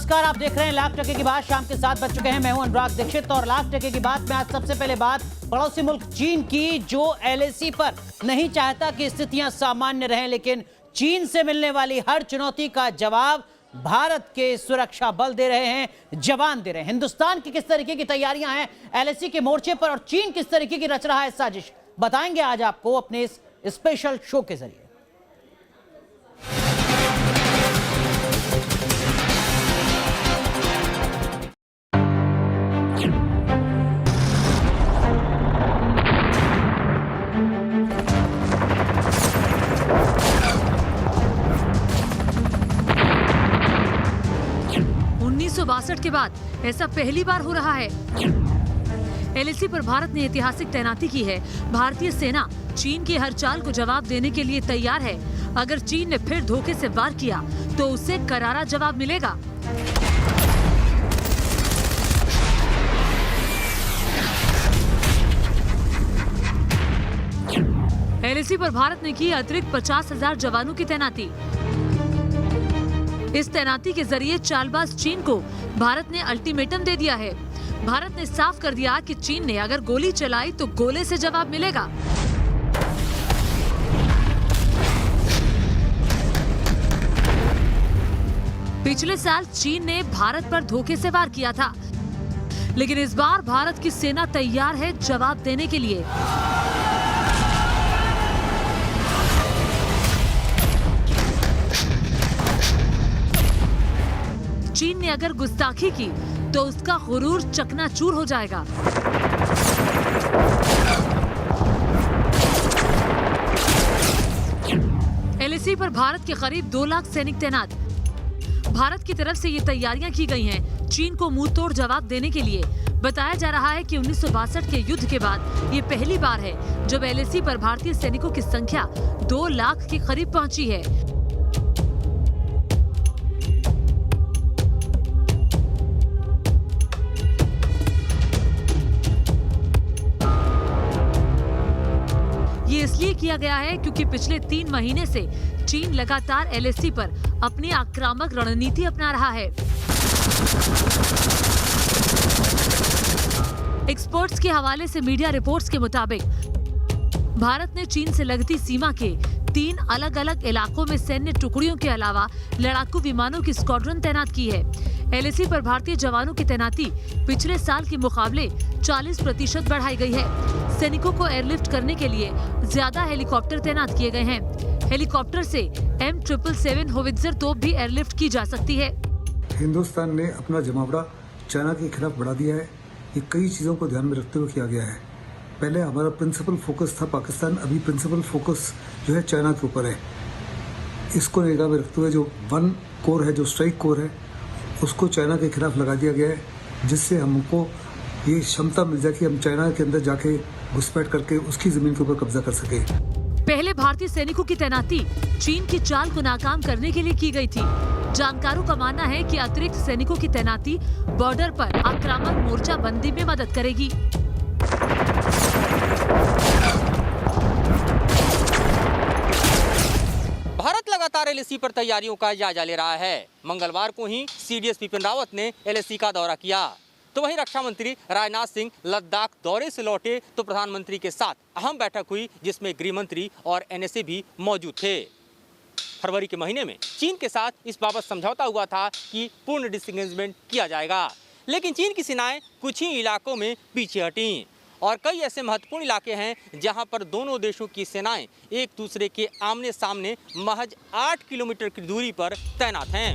नमस्कार, आप देख रहे हैं लाख टके की बात। शाम के 7 बज चुके हैं। मैं हूं अनुराग दीक्षित और लाख टके की बात में आज सबसे पहले बात पड़ोसी मुल्क चीन की, जो एलएसी पर नहीं चाहता कि स्थितियां सामान्य रहें, लेकिन चीन से मिलने वाली हर चुनौती का जवाब भारत के सुरक्षा बल दे रहे हैं, जवान दे रहे हैं। हिंदुस्तान की किस तरीके की तैयारियां हैं एलएसी के मोर्चे पर और चीन किस तरीके की रच रहा है साजिश, बताएंगे आज आपको अपने इस स्पेशल शो के जरिए। 1962 के बाद ऐसा पहली बार हो रहा है। एलएसी पर भारत ने ऐतिहासिक तैनाती की है। भारतीय सेना चीन की हर चाल को जवाब देने के लिए तैयार है। अगर चीन ने फिर धोखे से वार किया तो उससे करारा जवाब मिलेगा। एलएसी पर भारत ने की अतिरिक्त 50,000 जवानों की तैनाती। इस तैनाती के जरिए चालबाज चीन को भारत ने अल्टीमेटम दे दिया है। भारत ने साफ कर दिया कि चीन ने अगर गोली चलाई तो गोले से जवाब मिलेगा। पिछले साल चीन ने भारत पर धोखे से वार किया था, लेकिन इस बार भारत की सेना तैयार है जवाब देने के लिए। चीन ने अगर गुस्ताखी की तो उसका गुरूर चकनाचूर हो जाएगा। एलएसी पर भारत के करीब 2 लाख सैनिक तैनात। भारत की तरफ से ये तैयारियां की गई हैं चीन को मुंह तोड़ जवाब देने के लिए। बताया जा रहा है कि 1962 के युद्ध के बाद ये पहली बार है जब एलएसी पर भारतीय सैनिकों की संख्या 2 लाख के करीब पहुंची है। ये इसलिए किया गया है क्योंकि पिछले 3 महीने से चीन लगातार एलएसी पर अपनी आक्रामक रणनीति अपना रहा है। एक्सपर्ट्स के हवाले से मीडिया रिपोर्ट्स के मुताबिक भारत ने चीन से लगती सीमा के 3 अलग-अलग इलाकों में सैन्य टुकड़ियों के अलावा लड़ाकू विमानों की स्क्वाड्रन तैनात की है। एलएसी पर भारतीय जवानों की तैनाती पिछले साल के मुकाबले 40% बढ़ाई गई है। सैनिकों को एयरलिफ्ट करने के लिए ज्यादा हेलीकॉप्टर तैनात किए गए हैं। हेलीकॉप्टर से M777 होवित्जर तोप भी एयरलिफ्ट की जा सकती है। हिंदुस्तान ने अपना जमावड़ा चाइना के खिलाफ बढ़ा दिया है। ये कई चीजों को ध्यान में रखते हुए किया गया है। पहले हमारा प्रिंसिपल फोकस था पाकिस्तान, अभी प्रिंसिपल फोकस जो है चाइना के ऊपर है। इसको निगाह में रखते हुए जो 1 कोर है, जो स्ट्राइक कोर है, उसको चाइना के खिलाफ लगा दिया गया है, जिससे हमको ये क्षमता मिल जाए कि हम चाइना के अंदर जाके घुसपैठ करके उसकी जमीन के ऊपर कब्जा कर सके। पहले भारतीय सैनिकों की तैनाती चीन की चाल को नाकाम करने के लिए की गई थी। जानकारों का मानना है कि अतिरिक्त सैनिकों की तैनाती बॉर्डर पर आक्रामक मोर्चा बंदी में मदद करेगी। भारत लगातार एलएसी पर तैयारियों का जायजा ले रहा है। मंगलवार को ही सीडीएस बिपिन रावत ने एलएसी का दौरा किया, तो वहीं रक्षा मंत्री राजनाथ सिंह लद्दाख दौरे से लौटे तो प्रधानमंत्री के साथ अहम बैठक हुई, जिसमें गृह मंत्री और एनएसए भी मौजूद थे। फरवरी के महीने में चीन के साथ इस बाबत समझौता हुआ था कि पूर्ण डिसएंगेजमेंट किया जाएगा, लेकिन चीन की सेनाएं कुछ ही इलाकों में पीछे हटीं और कई ऐसे महत्वपूर्ण इलाके हैं जहां पर दोनों देशों की सेनाएं एक दूसरे के आमने सामने महज 8 किलोमीटर की दूरी पर तैनात हैं।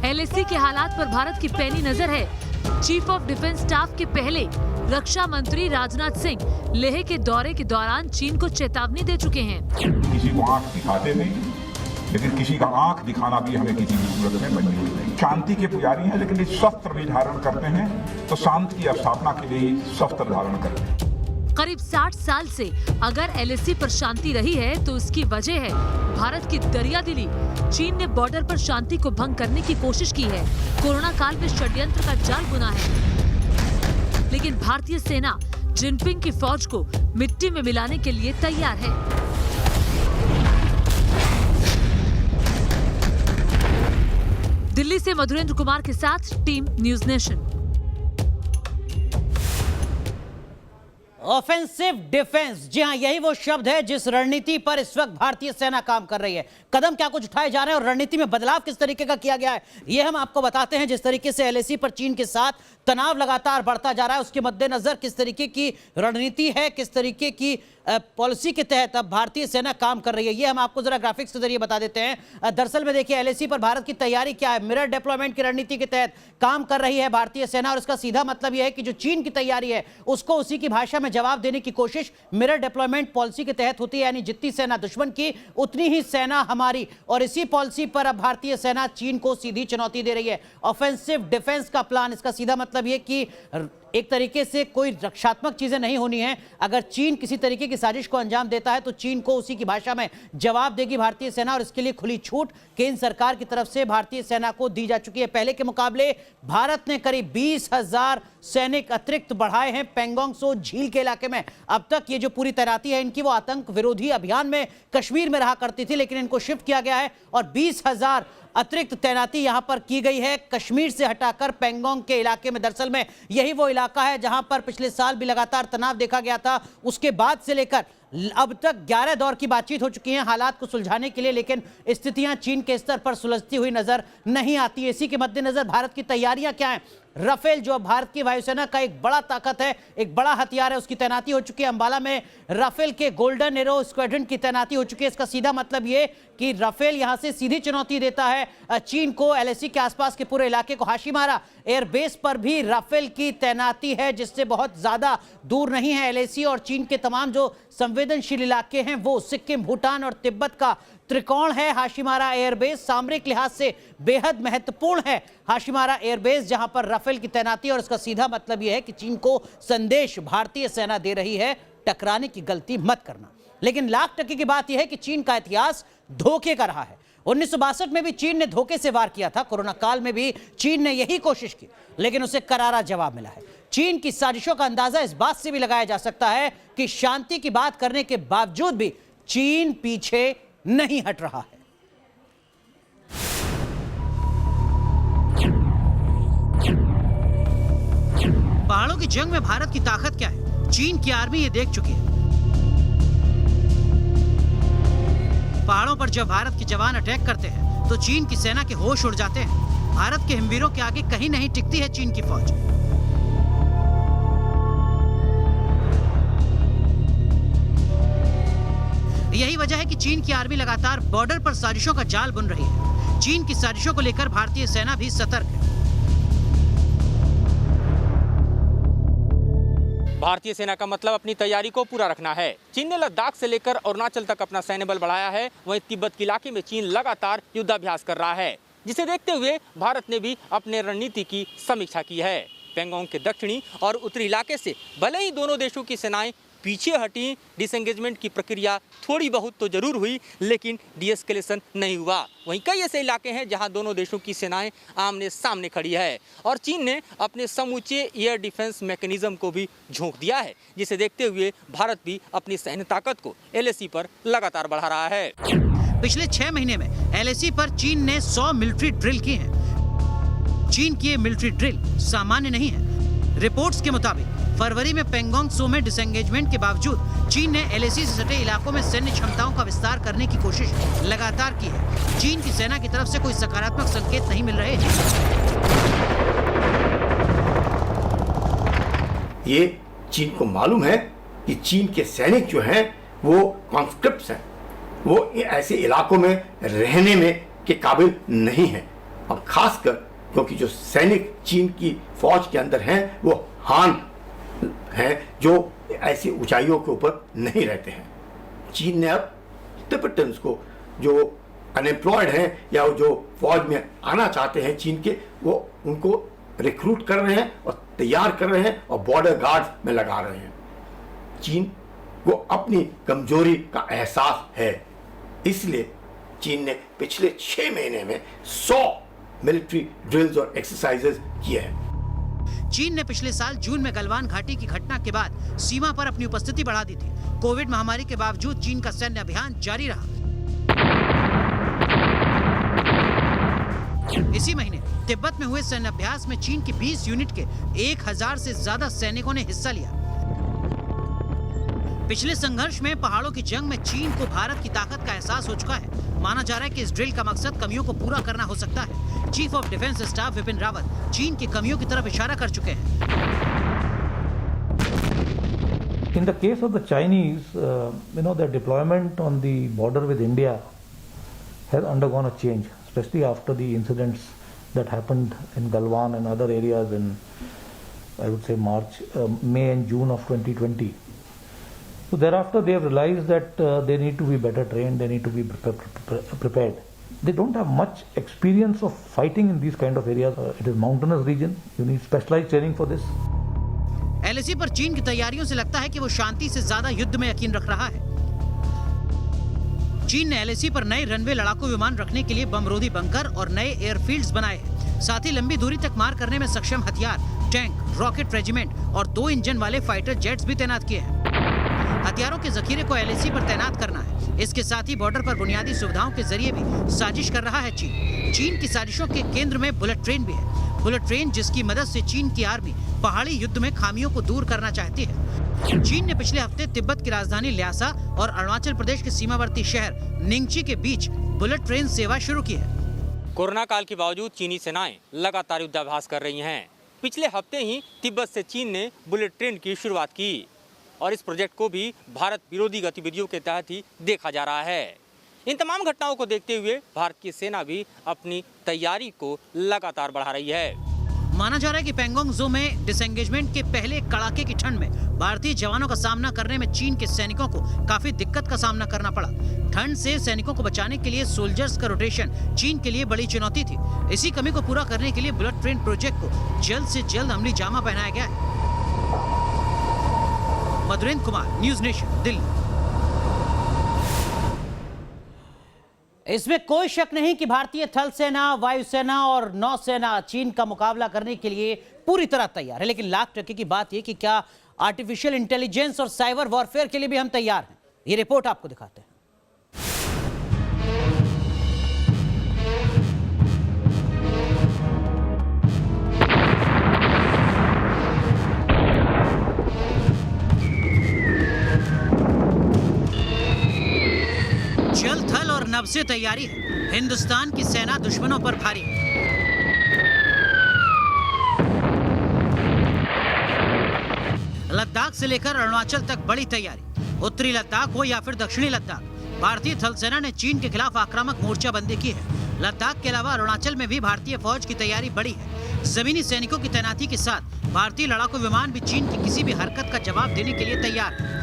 एलएसी के हालात पर भारत की पैनी नजर है। चीफ ऑफ डिफेंस स्टाफ के पहले रक्षा मंत्री राजनाथ सिंह लेह के दौरे के दौरान चीन को चेतावनी दे चुके हैं। किसी को आंख दिखाते नहीं, लेकिन किसी का आंख दिखाना भी हमें किसी भी सूरत में मंजूर नहीं। शांति के पुजारी हैं, लेकिन इस शस्त्र भी धारण करते हैं तो शांति की स्थापना के लिए शस्त्र धारण करते हैं। करीब 60 साल से अगर एलएसी पर शांति रही है तो उसकी वजह है भारत की दरियादिली। चीन ने बॉर्डर पर शांति को भंग करने की कोशिश की है। कोरोना काल में षड्यंत्र का जाल बुना है, लेकिन भारतीय सेना जिनपिंग की फौज को मिट्टी में मिलाने के लिए तैयार है। दिल्ली से मधुरेंद्र कुमार के साथ team news nation. Offensive defence, जी हाँ, यही वो शब्द है जिस रणनीति पर इस वक्त भारतीय सेना काम कर रही है। कदम क्या कुछ उठाए जा रहे हैं और रणनीति में बदलाव किस तरीके का किया गया है, ये हम आपको बताते हैं। जिस तरीके से एलएसी पर चीन के साथ तनाव लगातार बढ़ता जा रहा है, उसके मद्देनजर किस तरीके की रणनीति है, किस तरीके की पॉलिसी के तहत अब भारतीय सेना काम कर रही है, ये हम आपको जरा ग्राफिक्स के जरिए बता देते हैं। दरअसल में देखिए एलएसी पर भारत की तैयारी क्या है। मिरर डिप्लॉयमेंट की रणनीति के तहत काम कर रही है भारतीय सेना, और इसका सीधा मतलब यह है कि जो चीन की तैयारी है उसको उसी की भाषा में जवाब देने की कोशिश मिरर डिप्लॉयमेंट पॉलिसी के तहत होती है। यानी जितनी सेना दुश्मन की उतनी ही सेना हमारी, और इसी पॉलिसी पर अब भारतीय सेना चीन को सीधी चुनौती दे रही है। ऑफेंसिव डिफेंस का प्लान, इसका सीधा मतलब यह कि एक तरीके से कोई रक्षात्मक चीजें नहीं होनी है। अगर चीन किसी तरीके की साजिश को अंजाम देता है तो चीन को उसी की भाषा में जवाब देगी भारतीय सेना, और इसके लिए खुली छूट केंद्र सरकार की तरफ से भारतीय सेना को दी जा चुकी है। पहले के मुकाबले भारत ने करीब 20,000 सैनिक अतिरिक्त बढ़ाए हैं पेंगोंग त्सो झील के इलाके में। अब तक ये जो पूरी तैनाती है इनकी, वो आतंक विरोधी अभियान में कश्मीर में रहा करती थी, लेकिन इनको शिफ्ट किया गया है और 20,000 अतिरिक्त तैनाती यहां पर की गई है कश्मीर से हटाकर पेंगोंग के इलाके में। दरअसल में यही वो इलाका है जहां पर पिछले साल भी लगातार तनाव देखा गया था। उसके बाद से लेकर अब तक 11 दौर की बातचीत हो चुकी है हालात को सुलझाने के लिए, लेकिन स्थितियां चीन के स्तर पर सुलझती हुई नजर नहीं आती। इसी के मद्देनजर भारत की तैयारियां क्या हैं। राफेल जो भारत की वायुसेना का एक बड़ा ताकत है, एक बड़ा हथियार है, उसकी तैनाती हो चुकी है। अंबाला में राफेल के गोल्डन एरो स्क्वाड्रन की तैनाती हो चुकी है। इसका सीधा मतलब ये कि राफेल यहां से सीधी चुनौती देता है चीन को। एलएसी के आसपास के पूरे इलाके को, हाशिमारा एयरबेस पर भी राफेल की तैनाती है, जिससे बहुत ज्यादा दूर नहीं है एलएसी और चीन के तमाम जो संवेदनशील इलाके हैं वो सिक्किम, भूटान और तिब्बत का त्रिकोण है। हाशिमारा एयरबेस सामरिक लिहाज से बेहद महत्वपूर्ण है। हाशिमारा एयरबेस जहां पर राफेल की तैनाती, और इसका सीधा मतलब यह है कि चीन को संदेश भारतीय सेना दे रही है, टकराने की गलती मत करना। लेकिन लाख टके की बात यह है कि चीन का इतिहास धोखे का रहा है। 1962 में भी चीन ने धोखे से वार किया था, कोरोना काल में भी चीन ने यही कोशिश की, लेकिन उसे करारा जवाब मिला है। चीन की साजिशों का अंदाजा इस बात से भी लगाया जा सकता है कि शांति की बात करने के बावजूद भी चीन पीछे नहीं हट रहा है। पहाड़ों की जंग में भारत की ताकत क्या है, चीन की आर्मी ये देख चुकी है। पहाड़ों पर जब भारत के जवान अटैक करते हैं तो चीन की सेना के होश उड़ जाते हैं। भारत के हिमवीरों के आगे कहीं नहीं टिकती है चीन की फौज। यही वजह है कि चीन की आर्मी लगातार बॉर्डर पर साजिशों का जाल बुन रही है। चीन की साजिशों को लेकर भारतीय सेना भी सतर्क है। भारतीय सेना का मतलब अपनी तैयारी को पूरा रखना है। चीन ने लद्दाख से लेकर अरुणाचल तक अपना सैन्य बल बढ़ाया है, वहीं तिब्बत के इलाके में चीन लगातार युद्धाभ्यास कर रहा है, जिसे देखते हुए भारत ने भी अपने रणनीति की समीक्षा की है। पेंगोंग के दक्षिणी और उत्तरी इलाके से भले ही दोनों देशों की सेनाएं पीछे हटी, डिसएंगेजमेंट की प्रक्रिया थोड़ी बहुत तो जरूर हुई, लेकिन डीएस्केलेशन नहीं हुआ। वहीं कई ऐसे इलाके हैं जहां दोनों देशों की सेनाएं आमने सामने खड़ी है, और चीन ने अपने समूचे एयर डिफेंस मैकेनिज्म को भी झोंक दिया है, जिसे देखते हुए भारत भी अपनी सैन्य ताकत को एलएसी पर लगातार बढ़ा रहा है। पिछले 6 महीने में एलएसी पर चीन ने 100 मिलिट्री ड्रिल की हैं। चीन की ये मिलिट्री ड्रिल सामान्य नहीं है। रिपोर्ट्स के मुताबिक फरवरी में पेंगोंग त्सो में डिसएंगेजमेंट के बावजूद चीन ने एलएसी से सटे इलाकों में सैन्य क्षमताओं का विस्तार करने की कोशिश लगातार की है। चीन की सेना की तरफ से कोई सकारात्मक संकेत नहीं मिल रहे हैं। ये चीन को मालूम है कि चीन के सैनिक जो हैं वो कॉन्स्क्रिप्ट्स हैं, वो ऐसे इलाकों में रहने में के काबिल नहीं हैं। अब खासकर क्योंकि जो सैनिक चीन की फौज के अंदर हैं वो हान हैं, जो ऐसी ऊंचाइयों के ऊपर नहीं रहते हैं। चीन ने अब तिब्बतन्स को जो अनएम्प्लॉयड हैं या जो फौज में आना चाहते हैं चीन के, वो उनको रिक्रूट कर रहे हैं और तैयार कर रहे हैं और बॉर्डर गार्ड में लगा रहे हैं। चीन को अपनी कमजोरी का एहसास है, इसलिए चीन ने पिछले 6 महीने में 100 मिलिट्री ड्रिल्स और एक्सरसाइजेस किए हैं। चीन ने पिछले साल जून में गलवान घाटी की घटना के बाद सीमा पर अपनी उपस्थिति बढ़ा दी थी। कोविड महामारी के बावजूद चीन का सैन्य अभियान जारी रहा। इसी महीने तिब्बत में हुए सैन्य अभ्यास में चीन की 20 यूनिट के 1000 से ज्यादा सैनिकों ने हिस्सा लिया। पिछले संघर्ष में पहाड़ों की जंग में चीन को भारत की ताकत का एहसास हो चुका है। माना जा रहा है कि इस ड्रिल का मकसद कमियों को पूरा करना हो सकता है। Chief of defence staff Vipin Rawat चीन की कमियों की तरफ इशारा कर चुके हैं। In the case of the Chinese, their deployment on the border with India has undergone a change, especially after the incidents that happened in Galwan and other areas in, I would say, May and June of 2020. So thereafter, they have realized that they need to be better trained, they need to be prepared. They don't have much experience of fighting in these kind of areas. It is mountainous region. You need specialized training for this. LAC पर चीन की तैयारियों से लगता है कि वो शांति से ज्यादा युद्ध में यकीन रख रहा है। चीन ने एलएसी पर नए रनवे लड़ाकू विमान रखने के लिए बमरोधी बंकर और नए एयरफील्ड्स बनाए हैं। साथ ही लंबी दूरी तक मार करने में सक्षम हथियार, टैंक, रॉकेट रेजिमेंट और 2 इंजन वाले फाइटर जेट्स भी तैनात किए हैं। हथियारों के जखीरे को एलएसी पर तैनात करना है। इसके साथ ही बॉर्डर पर बुनियादी सुविधाओं के जरिए भी साजिश कर रहा है चीन। चीन की साजिशों के केंद्र में बुलेट ट्रेन भी है। बुलेट ट्रेन जिसकी मदद से चीन की आर्मी पहाड़ी युद्ध में खामियों को दूर करना चाहती है। चीन ने पिछले हफ्ते तिब्बत की राजधानी ल्हासा और अरुणाचल प्रदेश के सीमावर्ती शहर निंगची के बीच बुलेट ट्रेन सेवा शुरू की है। कोरोना काल के बावजूद चीनी सेनाएं लगातार युद्धाभ्यास कर रही हैं। पिछले हफ्ते ही तिब्बत से चीन ने बुलेट ट्रेन की शुरुआत की और इस प्रोजेक्ट को भी भारत विरोधी गतिविधियों के तहत ही देखा जा रहा है। इन तमाम घटनाओं को देखते हुए भारत की सेना भी अपनी तैयारी को लगातार बढ़ा रही है। माना जा रहा है कि पैंगोंग ज़ो में डिसएंगेजमेंट के पहले कड़ाके की ठंड में भारतीय जवानों का सामना करने में चीन के सैनिकों को काफी दिक्कत का सामना करना पड़ा। ठंड से सैनिकों को बचाने के लिए सोल्जर्स का रोटेशन चीन के लिए बड़ी चुनौती थी। इसी कमी को पूरा करने के लिए बुलेट ट्रेन प्रोजेक्ट को जल्द से जल्द अमली जामा पहनाया गया है। Madhurendra Kumar, news nation, Delhi. इसमें कोई शक नहीं कि भारतीय थल सेना, वायुसेना और नौसेना चीन का मुकाबला करने के लिए पूरी तरह तैयार है। लेकिन लाख टके की बात यह कि क्या आर्टिफिशियल इंटेलिजेंस और साइबर वॉरफेयर के लिए भी हम तैयार हैं? ये रिपोर्ट आपको दिखाते हैं। जल, थल और नभ से तैयारी है। हिंदुस्तान की सेना दुश्मनों पर भारी। लद्दाख से लेकर अरुणाचल तक बड़ी तैयारी। उत्तरी लद्दाख हो या फिर दक्षिणी लद्दाख, भारतीय थल सेना ने चीन के खिलाफ आक्रामक मोर्चाबंदी की है। लद्दाख के अलावा अरुणाचल में भी भारतीय फौज की तैयारी बड़ी है। जमीनी सैनिकों की तैनाती के साथ भारतीय लड़ाकू विमान भी चीन की किसी भी हरकत का जवाब देने के लिए तैयार है।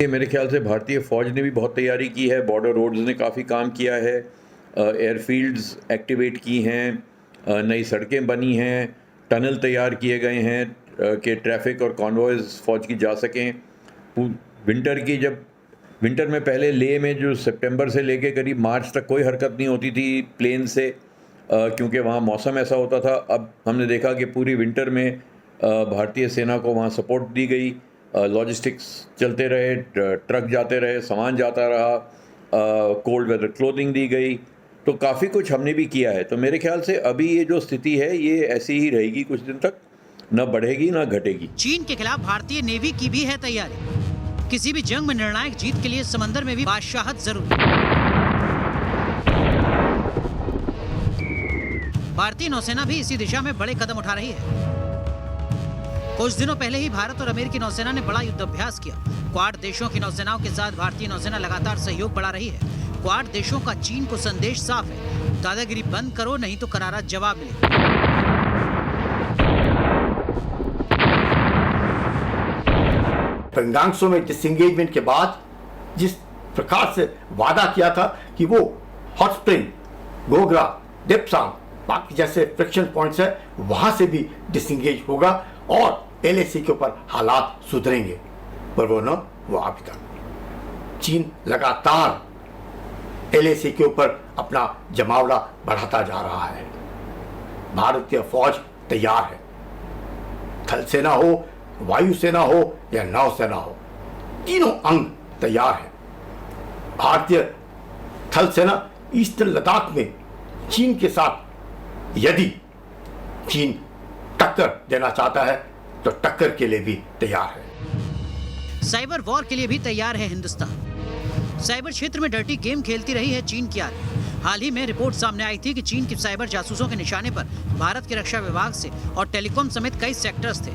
मेरे ख्याल से भारतीय फौज ने भी बहुत तैयारी की है। बॉर्डर रोड्स ने काफ़ी काम किया है, एयरफील्ड्स एक्टिवेट की हैं, नई सड़कें बनी हैं, टनल तैयार किए गए हैं कि ट्रैफिक और कॉन्वॉयज़ फौज की जा सकें। विंटर में पहले लेह में जो सितंबर से लेके करीब मार्च तक कोई हरकत नहीं होती थी प्लेन से, क्योंकि वहाँ मौसम ऐसा होता था। अब हमने देखा कि पूरी विंटर में भारतीय सेना को वहाँ सपोर्ट दी गई, लॉजिस्टिक्स चलते रहे, ट्रक जाते रहे, सामान जाता रहा, कोल्ड वेदर क्लोथिंग दी गई, तो काफ़ी कुछ हमने भी किया है। तो मेरे ख्याल से अभी ये जो स्थिति है ये ऐसी ही रहेगी कुछ दिन तक, न बढ़ेगी न घटेगी। चीन के खिलाफ भारतीय नेवी की भी है तैयारी। किसी भी जंग में निर्णायक जीत के लिए समंदर में भी बादशाहत जरूरी। भारतीय नौसेना भी इसी दिशा में बड़े कदम उठा रही है। कुछ दिनों पहले ही भारत और अमेरिकी नौसेना ने बड़ा युद्धाभ्यास किया। क्वाड देशों की नौसेनाओं के साथ भारतीय नौसेना लगातार सहयोग बढ़ा रही है। क्वाड देशों का चीन को संदेश साफ है, दादागिरी बंद करो नहीं तो करारा जवाब मिलेगा। पैंगोंग में डिसएंगेजमेंट के बाद जिस प्रकार से वादा किया था कि वो हॉट स्प्रिंग, गोगरा, देप्सांग, बाकी जैसे फ्रिक्शन पॉइंट्स है वहां से भी डिसएंगेज होगा और एलएसी के ऊपर हालात सुधरेंगे, पर वो न वो अभी तक चीन लगातार एलएसी के ऊपर अपना जमावड़ा बढ़ाता जा रहा है। भारतीय फौज तैयार है, थल सेना हो, वायुसेना हो या नौसेना हो, तीनों अंग तैयार है। भारतीय थल सेना ईस्टर्न लद्दाख में चीन के साथ यदि चीन टक्कर देना चाहता है तो टक्कर के लिए भी तैयार है। साइबर वॉर के लिए भी तैयार है हिंदुस्तान। साइबर क्षेत्र में डर्टी गेम खेलती रही है चीन की आर्मी। हाल ही में रिपोर्ट सामने आई थी कि चीन की साइबर जासूसों के निशाने पर भारत के रक्षा विभाग से और टेलीकॉम समेत कई सेक्टर्स थे।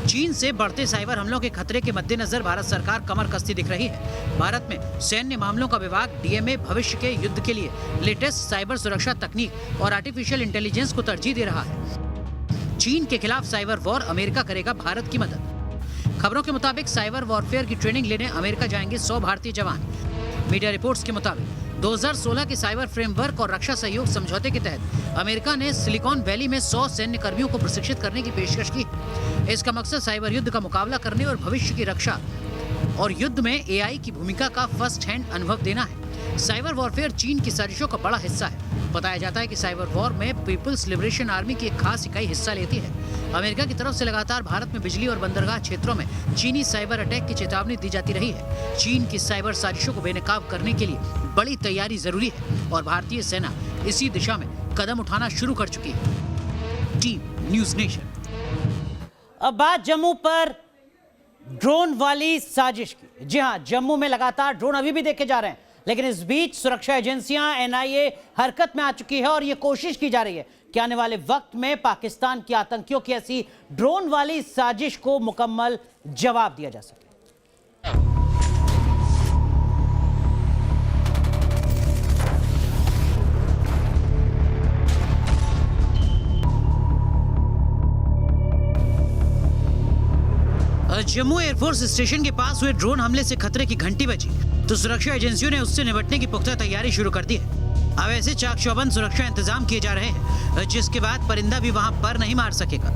चीन से बढ़ते साइबर हमलों के खतरे के मद्देनजर भारत सरकार कमर कसती दिख रही है। भारत में सैन्य मामलों का विभाग डीएमए भविष्य के युद्ध के लिए लेटेस्ट साइबर सुरक्षा तकनीक और आर्टिफिशियल इंटेलिजेंस को तरजीह दे रहा है। चीन के खिलाफ साइबर वॉर अमेरिका करेगा भारत की मदद। खबरों के मुताबिक साइबर वॉरफेयर की ट्रेनिंग लेने अमेरिका जाएंगे 100 भारतीय जवान। मीडिया रिपोर्ट्स के मुताबिक 2016 के साइबर फ्रेमवर्क और रक्षा सहयोग समझौते के तहत अमेरिका ने सिलिकॉन वैली में 100 सैन्य कर्मियों को प्रशिक्षित करने की पेशकश की। इसका मकसद साइबर युद्ध का मुकाबला करने और भविष्य की रक्षा और युद्ध में एआई की भूमिका का फर्स्ट हैंड अनुभव देना है। साइबर वॉरफेयर चीन की साजिशों का बड़ा हिस्सा है। बताया जाता है कि साइबर वॉर में पीपल्स लिबरेशन आर्मी की एक खास इकाई हिस्सा लेती है। अमेरिका की तरफ से लगातार भारत में बिजली और बंदरगाह क्षेत्रों में चीनी साइबर अटैक की चेतावनी दी जाती रही है। चीन की साइबर साजिशों को बेनकाब करने के लिए बड़ी तैयारी जरूरी है और भारतीय सेना इसी दिशा में कदम उठाना शुरू कर चुकी है। Team news nation. अब बात जम्मू पर ड्रोन वाली साजिश की। जी हां, जम्मू में लगातार ड्रोन अभी भी देखे जा रहे हैं, लेकिन इस बीच सुरक्षा एजेंसियां एनआईए हरकत में आ चुकी है और यह कोशिश की जा रही है कि आने वाले वक्त में पाकिस्तान की आतंकियों की ऐसी ड्रोन वाली साजिश को मुकम्मल जवाब दिया जा सके। जम्मू एयरफोर्स स्टेशन के पास हुए ड्रोन हमले से खतरे की घंटी बजी तो सुरक्षा एजेंसियों ने उससे निपटने की पुख्ता तैयारी शुरू कर दी है। अब ऐसे चाक चौबंद सुरक्षा इंतजाम किए जा रहे हैं जिसके बाद परिंदा भी वहां पर नहीं मार सकेगा।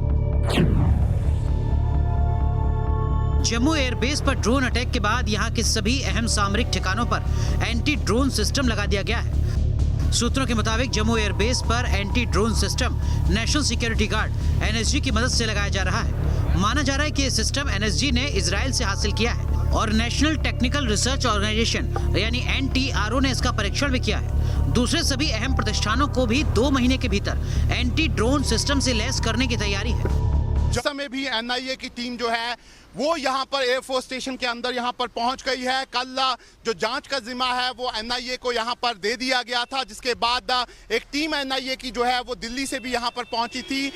जम्मू एयरबेस पर ड्रोन अटैक के बाद यहां के सभी अहम सामरिक ठिकानों पर एंटी ड्रोन सिस्टम लगा दिया गया है। सूत्रों के मुताबिक जम्मू एयरबेस पर anti drone system national security guard NSG की मदद से लगाया जा रहा है। माना जा रहा है कि यह सिस्टम एनएसजी ने इजराइल से हासिल किया है और नेशनल टेक्निकल रिसर्च ऑर्गेनाइजेशन यानी एनटीआरओ ने इसका परीक्षण भी किया है। दूसरे सभी अहम प्रतिष्ठानों को भी 2 महीने के भीतर एंटी ड्रोन सिस्टम से लैस करने की तैयारी है। जिस समय भी एनआईए की टीम जो है वो यहाँ पर एयरफोर्स स्टेशन के अंदर यहाँ पर पहुँच गई है। कल जो जांच का जिम्मा है वो एनआईए को यहाँ पर दे दिया गया था, जिसके बाद एक टीम एनआईए की जो है वो दिल्ली से भी यहाँ पर पहुंची थी।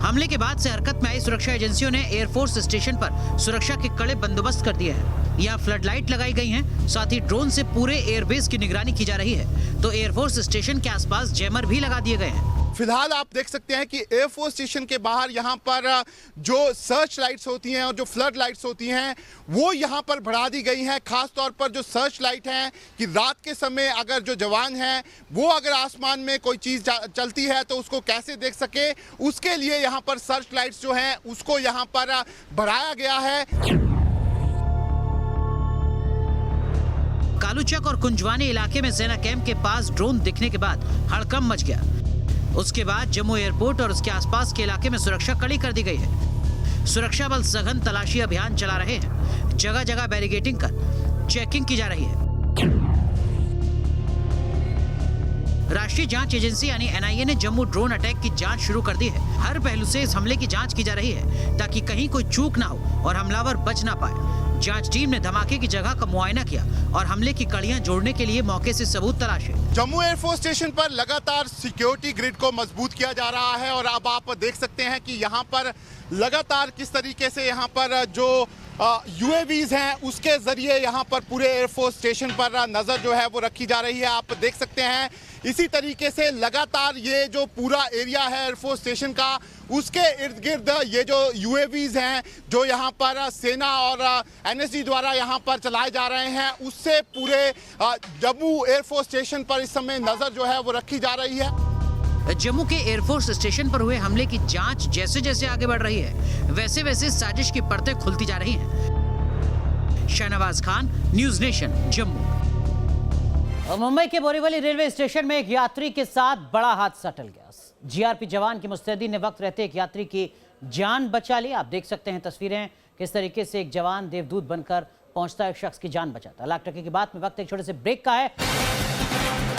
हमले के बाद से हरकत में आई सुरक्षा एजेंसियों ने एयरफोर्स स्टेशन पर सुरक्षा के कड़े बंदोबस्त कर दिए हैं। यहाँ फ्लड लाइट लगाई गई हैं, साथ ही ड्रोन से पूरे एयरबेस की निगरानी की जा रही है। तो एयरफोर्स स्टेशन के आसपास जैमर भी लगा दिए गए हैं। फिलहाल आप देख सकते हैं कि एयरफोर्स स्टेशन के बाहर यहाँ पर जो सर्च लाइट्स होती हैं और जो फ्लड लाइट्स होती हैं वो यहाँ पर बढ़ा दी गई हैं। खास तौर पर जो सर्च लाइट हैं कि रात के समय अगर जो जवान हैं वो अगर आसमान में कोई चीज़ चलती है तो उसको कैसे देख सके, उसके लिए यहाँ पर सर्च लाइट्स जो हैं उसको यहाँ पर बढ़ाया गया है। कालूचक और कुंजवानी इलाके में सेना कैंप के पास ड्रोन दिखने के बाद हड़कंप मच गया। उसके बाद जम्मू एयरपोर्ट और उसके आसपास के इलाके में सुरक्षा कड़ी कर दी गई है। सुरक्षा बल सघन तलाशी अभियान चला रहे हैं। जगह जगह बैरिकेडिंग कर चेकिंग की जा रही है। राष्ट्रीय जांच एजेंसी यानी एनआईए ने जम्मू ड्रोन अटैक की जांच शुरू कर दी है। हर पहलू से इस हमले की जांच की जा रही है ताकि कहीं कोई चूक ना हो और हमलावर बच ना पाए। जांच टीम ने धमाके की जगह का मुआयना किया और हमले की कड़ियां जोड़ने के लिए मौके से सबूत तलाशे। जम्मू एयरफोर्स स्टेशन पर लगातार सिक्योरिटी ग्रिड को मजबूत किया जा रहा है और अब आप देख सकते हैं कि यहाँ पर लगातार किस तरीके से यहाँ पर जो यूएवीज हैं उसके जरिए यहाँ पर पूरे एयरफोर्स स्टेशन पर नज़र जो है वो रखी जा रही है। आप देख सकते हैं इसी तरीके से लगातार ये जो पूरा एरिया है एयरफोर्स स्टेशन का उसके इर्द गिर्द ये जो यूएवीज हैं जो यहाँ पर सेना और एनएसजी द्वारा यहाँ पर चलाए जा रहे हैं उससे पूरे जम्मू एयरफोर्स स्टेशन पर इस समय नज़र जो है वो रखी जा रही है। जम्मू के एयरफोर्स स्टेशन पर हुए हमले की जांच जैसे जैसे आगे बढ़ रही है वैसे वैसे साजिश की परतें खुलती जा रही हैं। Shahnawaz Khan, news nation, Jammu. मुंबई के बोरीवली रेलवे स्टेशन में एक यात्री के साथ बड़ा हादसा टल गया। जीआरपी जवान की मुस्तैदी ने वक्त रहते एक यात्री की जान बचा ली। आप देख सकते हैं तस्वीरें किस तरीके से एक जवान देवदूत बनकर पहुंचता है, एक शख्स की जान बचाता है। लाख टके की बात में वक्त एक छोटे से ब्रेक का है।